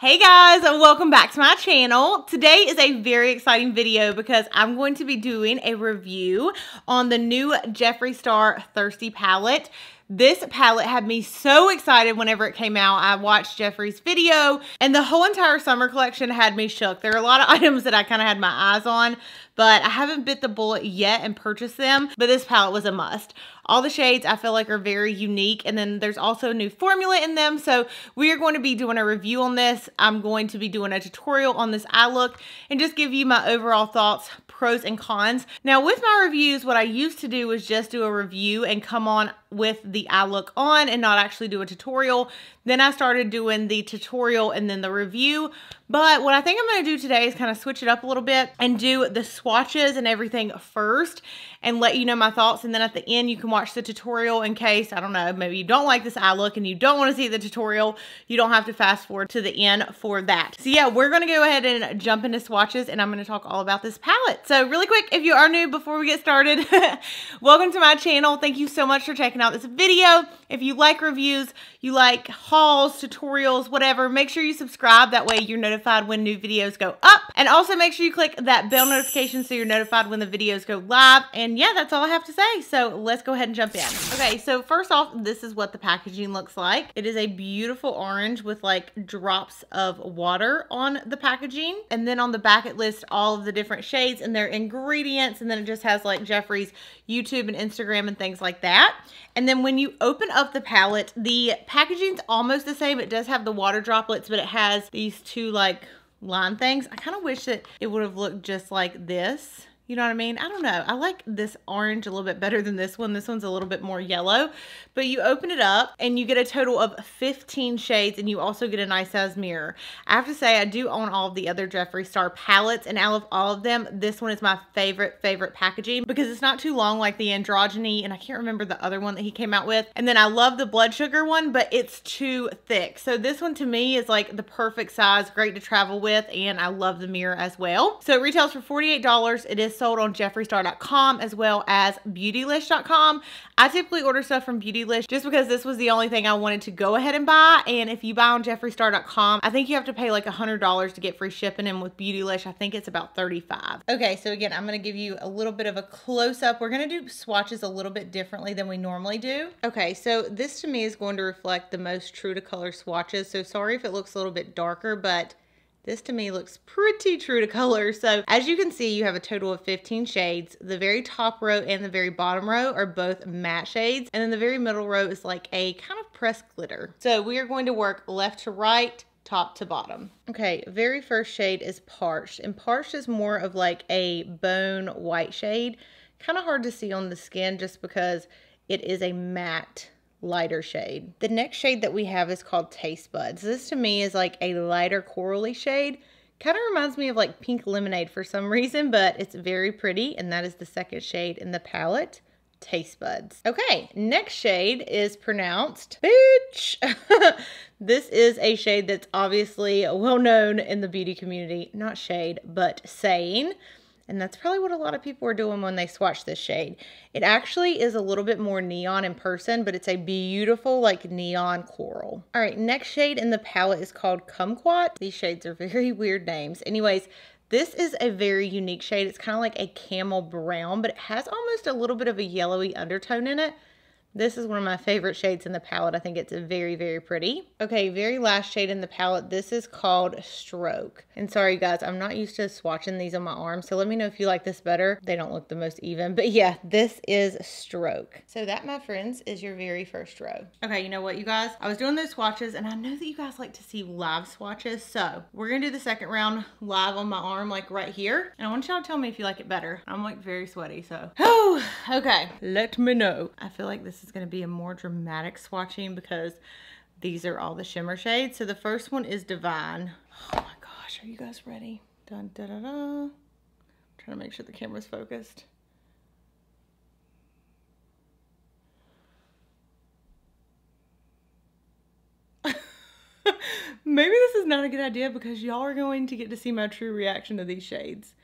Hey guys, welcome back to my channel. Today is a very exciting video because I'm going to be doing a review on the new Jeffree Star Thirsty palette. This palette had me so excited whenever it came out. I watched Jeffree's video and the whole entire summer collection had me shook. There are a lot of items that I kind of had my eyes on, but I haven't bit the bullet yet and purchased them, but this palette was a must. All the shades I feel like are very unique, and then there's also a new formula in them, so we are going to be doing a review on this. I'm going to be doing a tutorial on this eye look and just give you my overall thoughts, pros and cons. Now with my reviews, what I used to do was just do a review and come on with the eye look on and not actually do a tutorial. Then I started doing the tutorial and then the review. But what I think I'm going to do today is kind of switch it up a little bit and do the swatches and everything first and let you know my thoughts. And then at the end, you can watch the tutorial in case, I don't know, maybe you don't like this eye look and you don't want to see the tutorial. You don't have to fast forward to the end for that. So yeah, we're going to go ahead and jump into swatches and I'm going to talk all about this palette. So really quick, if you are new before we get started, welcome to my channel. Thank you so much for checking out this video. If you like reviews, you like hauls, tutorials, whatever, make sure you subscribe. That way you're notified when new videos go up. And also make sure you click that bell notification so you're notified when the videos go live. And yeah, that's all I have to say. So let's go ahead and jump in. Okay, so first off, this is what the packaging looks like. It is a beautiful orange with like drops of water on the packaging. And then on the back, it lists all of the different shades and their ingredients. And then it just has like Jeffree's YouTube and Instagram and things like that. And then when you open up the palette, the packaging's almost the same. It does have the water droplets, but it has these two like line things. I kind of wish that it would have looked just like this. You know what I mean? I don't know. I like this orange a little bit better than this one. This one's a little bit more yellow. But you open it up and you get a total of 15 shades and you also get a nice size mirror. I have to say I do own all of the other Jeffree Star palettes, and out of all of them, this one is my favorite packaging because it's not too long like the Androgyny, and I can't remember the other one that he came out with. And then I love the blood sugar one, but it's too thick. So this one to me is like the perfect size, great to travel with, and I love the mirror as well. So it retails for $48. It is sold on jeffreestar.com as well as beautylish.com. I typically order stuff from Beautylish just because this was the only thing I wanted to go ahead and buy. And if you buy on jeffreestar.com, I think you have to pay like $100 to get free shipping. And with Beautylish, I think it's about $35. Okay, so again, I'm going to give you a little bit of a close-up. We're going to do swatches a little bit differently than we normally do. Okay, so this to me is going to reflect the most true to color swatches. So sorry if it looks a little bit darker, but this to me looks pretty true to color. So as you can see, you have a total of 15 shades. The very top row and the very bottom row are both matte shades. And then the very middle row is like a kind of pressed glitter. So we are going to work left to right, top to bottom. Okay, very first shade is Parched. And Parched is more of like a bone white shade. Kind of hard to see on the skin just because it is a matte lighter shade. The next shade that we have is called Taste Buds. This to me is like a lighter corally shade. Kind of reminds me of like pink lemonade for some reason, but it's very pretty, and that is the second shade in the palette, Taste Buds. Okay, next shade is pronounced Bitch. This is a shade that's obviously well known in the beauty community. Not shade, but saying. And that's probably what a lot of people are doing when they swatch this shade. It actually is a little bit more neon in person, but it's a beautiful like neon coral. All right, next shade in the palette is called Kumquat. These shades are very weird names. Anyways, this is a very unique shade. It's kind of like a camel brown, but it has almost a little bit of a yellowy undertone in it. This is one of my favorite shades in the palette. I think it's very, very pretty. Okay, very last shade in the palette. This is called Stroke. And sorry guys, I'm not used to swatching these on my arm, so let me know if you like this better. They don't look the most even, but yeah, this is Stroke. So that, my friends, is your very first row. Okay, you know what, you guys? I was doing those swatches, and I know that you guys like to see live swatches, so we're gonna do the second round live on my arm, like right here. And I want y'all to tell me if you like it better. I'm like very sweaty, so. Okay, let me know. I feel like this is going to be a more dramatic swatching because these are all the shimmer shades. So the first one is Divine. Oh my gosh, are you guys ready? Dun, da, da, da. Trying to make sure the camera's focused. Maybe this is not a good idea because y'all are going to get to see my true reaction to these shades.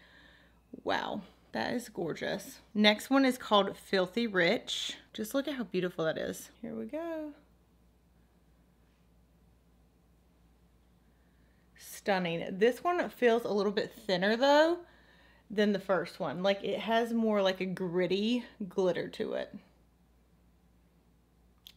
Wow. That is gorgeous. Next one is called Filthy Rich. Just look at how beautiful that is. Here we go. stunning. This one feels a little bit thinner though than the first one. Like it has more like a gritty glitter to it.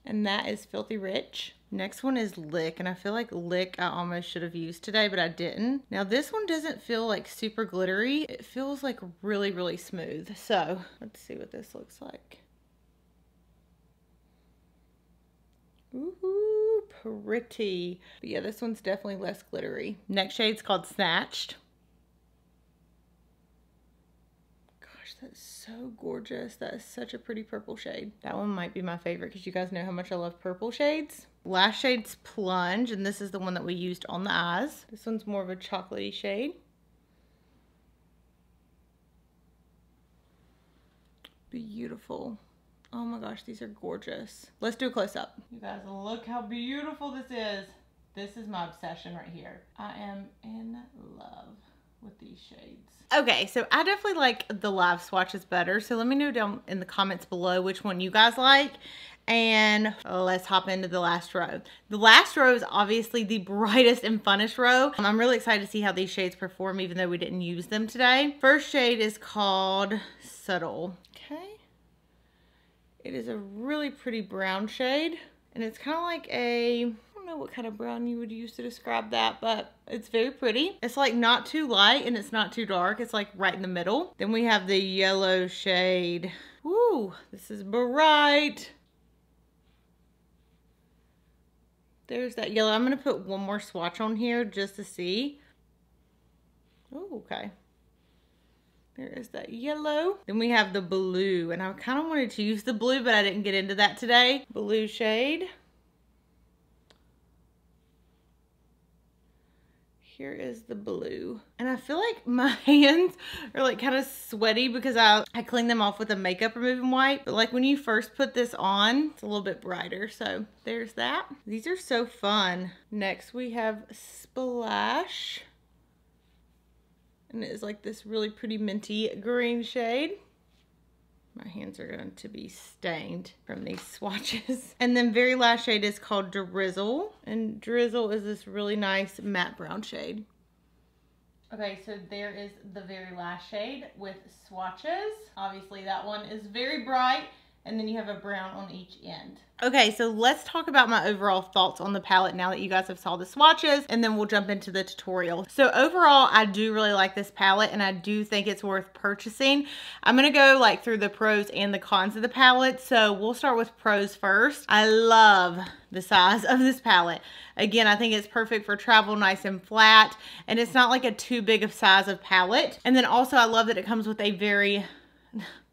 And that is Filthy Rich. Next one is Lick, and I feel like Lick I almost should have used today, but I didn't. Now this one doesn't feel like super glittery. It feels like really, really smooth. So let's see what this looks like. Ooh, pretty. But yeah, this one's definitely less glittery. Next shade's called Snatched. That's so gorgeous. That is such a pretty purple shade. That one might be my favorite because you guys know how much I love purple shades. Last shade's Plunge, and this is the one that we used on the eyes. This one's more of a chocolatey shade. Beautiful. Oh my gosh, these are gorgeous. Let's do a close-up. You guys, look how beautiful this is. This is my obsession right here. I am in love with these shades. Okay, so I definitely like the live swatches better. So let me know down in the comments below which one you guys like. And let's hop into the last row. The last row is obviously the brightest and funnest row. I'm really excited to see how these shades perform even though we didn't use them today. First shade is called Subtle. Okay. It is a really pretty brown shade. And it's kind of like a, I don't know what kind of brown you would use to describe that, but it's very pretty. It's like not too light and it's not too dark. It's like right in the middle. Then we have the yellow shade. Woo, this is bright. There's that yellow. I'm gonna put one more swatch on here just to see. Oh, okay. There is that yellow. Then we have the blue, and I kind of wanted to use the blue, but I didn't get into that today. Blue shade. Here is the blue. And I feel like my hands are like kind of sweaty because I cleaned them off with a makeup removing wipe. But like when you first put this on, it's a little bit brighter. So there's that. These are so fun. Next we have Splash. And it is like this really pretty minty green shade. My hands are going to be stained from these swatches. And then very last shade is called Drizzle. And Drizzle is this really nice matte brown shade. Okay, so there is the very last shade with swatches. Obviously that one is very bright. And then you have a brown on each end. Okay, so let's talk about my overall thoughts on the palette now that you guys have saw the swatches, and then we'll jump into the tutorial. So overall, I do really like this palette, and I do think it's worth purchasing. I'm gonna go like through the pros and the cons of the palette. So we'll start with pros first. I love the size of this palette. Again, I think it's perfect for travel, nice and flat, and it's not like a too big of size of palette. And then also I love that it comes with a very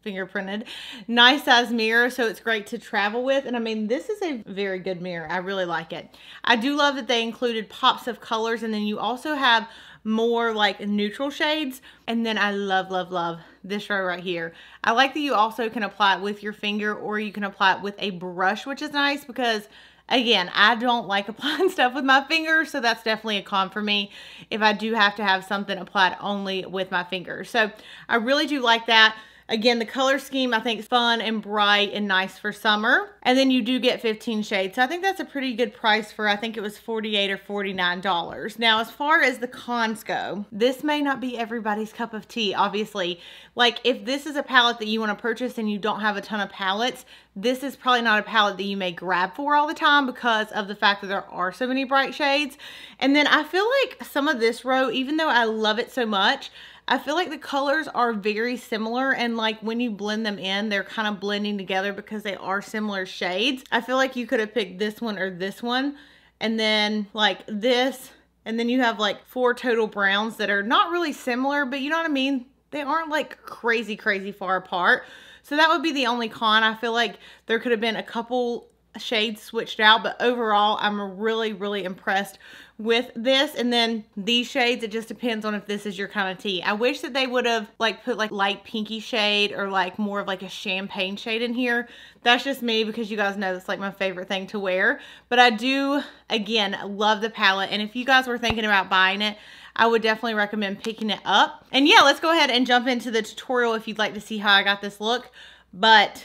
fingerprinted nice size mirror, so it's great to travel with. And I mean, this is a very good mirror. I really like it. I do love that they included pops of colors, and then you also have more like neutral shades. And then I love this row right here. I like that you also can apply it with your finger, or you can apply it with a brush, which is nice because again, I don't like applying stuff with my fingers, so that's definitely a con for me if I do have to have something applied only with my fingers. So I really do like that. Again, the color scheme I think is fun and bright and nice for summer. And then you do get 15 shades. So I think that's a pretty good price for, I think it was $48 or $49. Now, as far as the cons go, this may not be everybody's cup of tea, obviously. Like if this is a palette that you want to purchase and you don't have a ton of palettes, this is probably not a palette that you may grab for all the time because of the fact that there are so many bright shades. And then I feel like some of this row, even though I love it so much, I feel like the colors are very similar, and like when you blend them in, they're kind of blending together because they are similar shades. I feel like you could have picked this one or this one, and then like this, and then you have like 4 total browns that are not really similar, but you know what I mean? They aren't like crazy far apart. So that would be the only con. I feel like there could have been a couple shades switched out, but overall I'm really impressed with this. And then these shades, it just depends on if this is your kind of tea. I wish that they would have like put like light pinky shade or like more of like a champagne shade in here. That's just me because you guys know that's like my favorite thing to wear. But I do, again, love the palette, and if you guys were thinking about buying it, I would definitely recommend picking it up. And yeah, let's go ahead and jump into the tutorial if you'd like to see how I got this look. But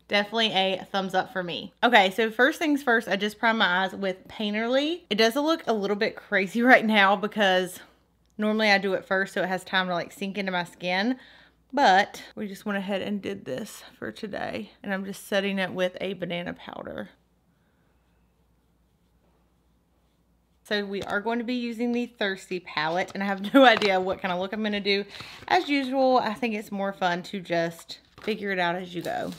definitely a thumbs up for me. Okay, so first things first, I just primed my eyes with Painterly. It does look a little bit crazy right now because normally I do it first so it has time to like sink into my skin. But we just went ahead and did this for today. And I'm just setting it with a banana powder. So we are going to be using the Thirsty palette. And I have no idea what kind of look I'm going to do. As usual, I think it's more fun to just figure it out as you go.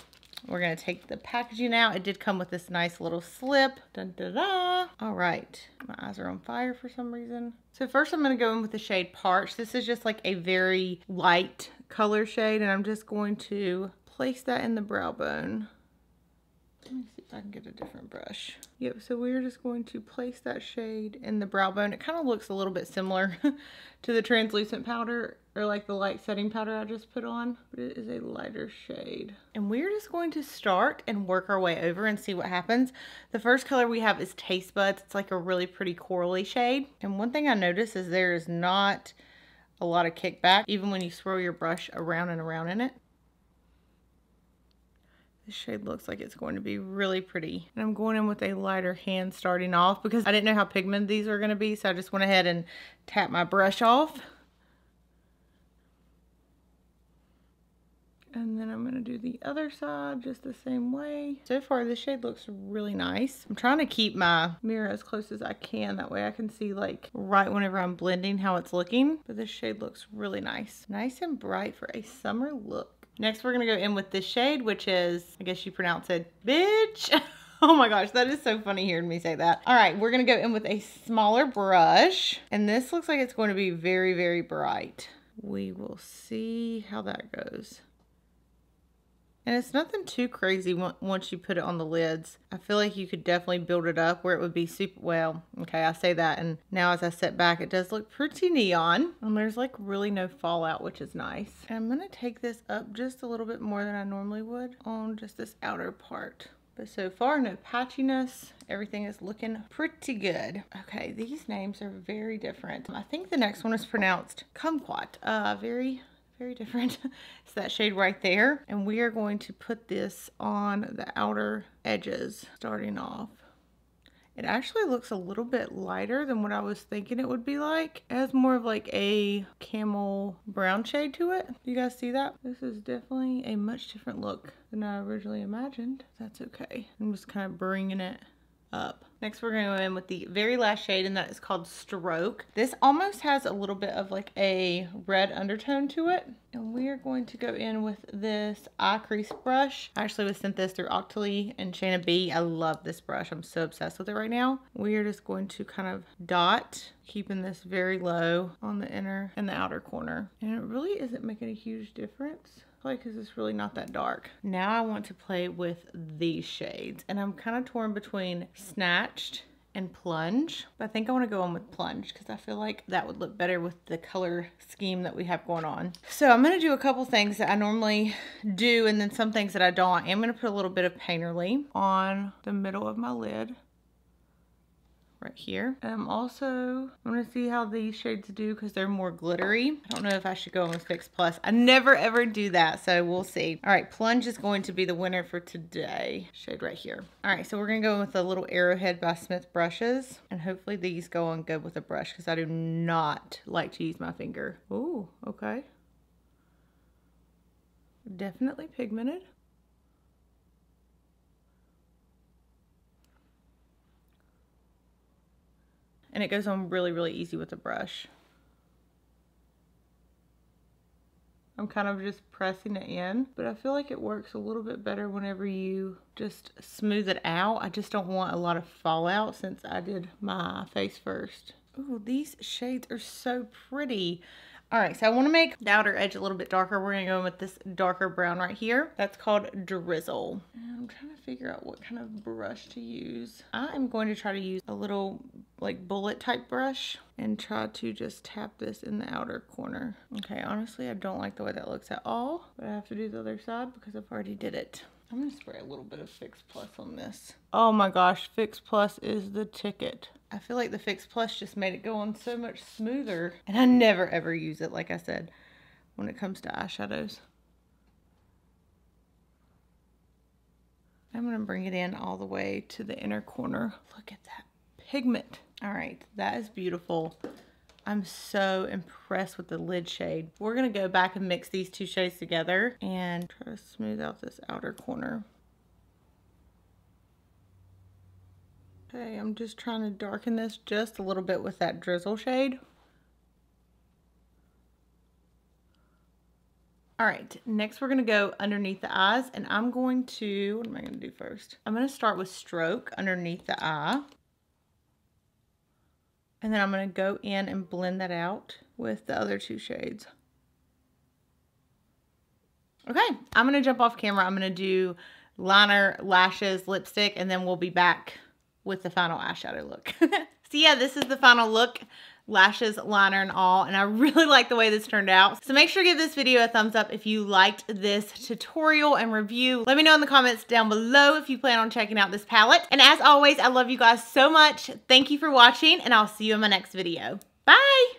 We're going to take the packaging out. It did come with this nice little slip. Dun, da, da. All right. My eyes are on fire for some reason. So first I'm going to go in with the shade Parch. This is just like a very light color shade. And I'm just going to place that in the brow bone. Let me see if I can get a different brush. Yep, so we're just going to place that shade in the brow bone. It kind of looks a little bit similar to the translucent powder, or like the light setting powder I just put on, but it is a lighter shade. And we're just going to start and work our way over and see what happens. The first color we have is Taste Buds. It's like a really pretty corally shade. And one thing I noticed is there is not a lot of kickback, even when you swirl your brush around and around in it. This shade looks like it's going to be really pretty. And I'm going in with a lighter hand starting off because I didn't know how pigmented these were going to be. So I just went ahead and tapped my brush off. And then I'm going to do the other side just the same way. So far this shade looks really nice. I'm trying to keep my mirror as close as I can. That way I can see like right whenever I'm blending how it's looking. But this shade looks really nice. Nice and bright for a summer look. Next, we're going to go in with this shade, which is, I guess you pronounce it, bitch. Oh my gosh, that is so funny hearing me say that. All right, we're going to go in with a smaller brush. And this looks like it's going to be very, very bright. We will see how that goes. And it's nothing too crazy once you put it on the lids. I feel like you could definitely build it up where it would be super, well, okay, I say that. And now as I sit back, it does look pretty neon. And there's like really no fallout, which is nice. And I'm going to take this up just a little bit more than I normally would on just this outer part. But so far, no patchiness. Everything is looking pretty good. Okay, these names are very different. I think the next one is pronounced kumquat. Very different. It's that shade right there. And we are going to put this on the outer edges starting off. It actually looks a little bit lighter than what I was thinking it would be like. It has more of like a camel brown shade to it. You guys see that? This is definitely a much different look than I originally imagined. That's okay. I'm just kind of bringing it up. Next, we're going to go in with the very last shade, and that is called Stroke. This almost has a little bit of like a red undertone to it. And we are going to go in with this eye crease brush. I actually was sent this through Octoly and Shayna B. I love this brush. I'm so obsessed with it right now. We are just going to kind of dot, keeping this very low on the inner and the outer corner. And it really isn't making a huge difference. Because it's really not that dark. Now I want to play with these shades, and I'm kind of torn between Snatched and Plunge, but I think I want to go on with Plunge because I feel like that would look better with the color scheme that we have going on. So I'm going to do a couple things that I normally do, and then some things that I don't. I'm going to put a little bit of Painterly on the middle of my lid. Right here. I'm going to see how these shades do because they're more glittery. I don't know if I should go in with Fix Plus. I never ever do that, so we'll see. All right, Plunge is going to be the winner for today. Shade right here. All right, so we're going to go in with the little Arrowhead by Smith brushes, and hopefully these go on good with a brush because I do not like to use my finger. Ooh, okay. Definitely pigmented. And it goes on really, really easy with a brush. I'm kind of just pressing it in, but I feel like it works a little bit better whenever you just smooth it out. I just don't want a lot of fallout since I did my face first. Ooh, these shades are so pretty. All right, so I want to make the outer edge a little bit darker. We're going to go in with this darker brown right here. That's called Drizzle. And I'm trying to figure out what kind of brush to use. I am going to try to use a little like bullet type brush and try to just tap this in the outer corner. Okay, honestly, I don't like the way that looks at all, but I have to do the other side because I've already did it. I'm going to spray a little bit of Fix Plus on this. Oh my gosh, Fix Plus is the ticket. I feel like the Fix Plus just made it go on so much smoother. And I never ever use it, like I said, when it comes to eyeshadows. I'm gonna bring it in all the way to the inner corner. Look at that pigment. All right, that is beautiful. I'm so impressed with the lid shade. We're gonna go back and mix these two shades together and try to smooth out this outer corner. Okay, I'm just trying to darken this just a little bit with that drizzle shade. All right, next we're gonna go underneath the eyes, and I'm going to, what am I gonna do first? I'm gonna start with stroke underneath the eye. And then I'm gonna go in and blend that out with the other two shades. Okay, I'm gonna jump off camera. I'm gonna do liner, lashes, lipstick, and then we'll be back with the final eyeshadow look. So yeah, this is the final look. Lashes, liner, and all, and I really like the way this turned out. So make sure to give this video a thumbs up if you liked this tutorial and review. Let me know in the comments down below if you plan on checking out this palette. And as always, I love you guys so much. Thank you for watching, and I'll see you in my next video. Bye!